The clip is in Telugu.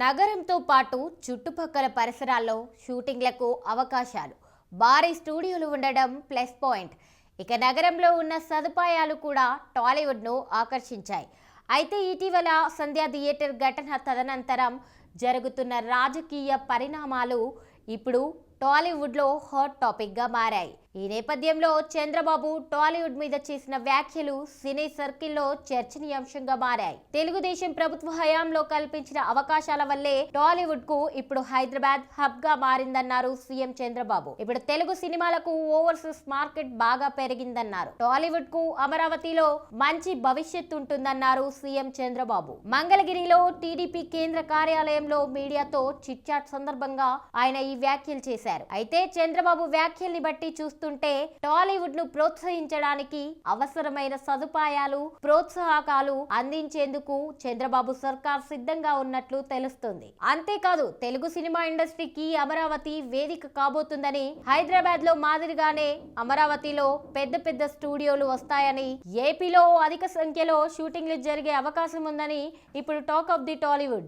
నగరంతో పాటు చుట్టుపక్కల పరిసరాల్లో షూటింగ్లకు అవకాశాలు, భారీ స్టూడియోలు ఉండడం ప్లస్ పాయింట్. ఇక నగరంలో ఉన్న సదుపాయాలు కూడా టాలీవుడ్ను ఆకర్షించాయి. అయితే ఇటీవల సంధ్యా థియేటర్ ఘటన తదనంతరం జరుగుతున్న రాజకీయ పరిణామాలు ఇప్పుడు టాలీవుడ్లో హాట్ టాపిక్గా మారాయి. ఈ నేపథ్యంలో చంద్రబాబు టాలీవుడ్ మీద చేసిన వ్యాఖ్యలు సినీ సర్కిల్లో చర్చనీయాంశంగా మారాయి. తెలుగుదేశం ప్రభుత్వ హయాంలో కల్పించిన అవకాశాల వల్లే టాలీవుడ్ కు ఇప్పుడు హైదరాబాద్ హబ్ గా మారిందన్నారు సీఎం చంద్రబాబు. ఇప్పుడు తెలుగు సినిమాలకు ఓవర్సీస్ మార్కెట్ బాగా పెరిగిందన్నారు. టాలీవుడ్ కు అమరావతిలో మంచి భవిష్యత్తు ఉంటుందన్నారు సీఎం చంద్రబాబు. మంగళగిరిలో టీడీపీ కేంద్ర కార్యాలయంలో మీడియాతో చిట్ చాట్ సందర్భంగా ఆయన ఈ వ్యాఖ్యలు చేశారు. అయితే చంద్రబాబు వ్యాఖ్యల్ని బట్టి చూస్తుంటే టాలీవుడ్ ను ప్రోత్సహించడానికి అవసరమైన సదుపాయాలు, ప్రోత్సాహకాలు అందించేందుకు చంద్రబాబు సర్కార్ సిద్ధంగా ఉన్నట్లు తెలుస్తుంది. అంతేకాదు తెలుగు సినిమా ఇండస్ట్రీకి అమరావతి వేదిక కాబోతుందని, హైదరాబాద్ లో మాదిరిగానే అమరావతిలో పెద్ద పెద్ద స్టూడియోలు వస్తాయని, ఏపీలో అధిక సంఖ్యలో షూటింగ్లు జరిగే అవకాశం ఉందని ఇప్పుడు టాక్ ఆఫ్ ది టాలీవుడ్.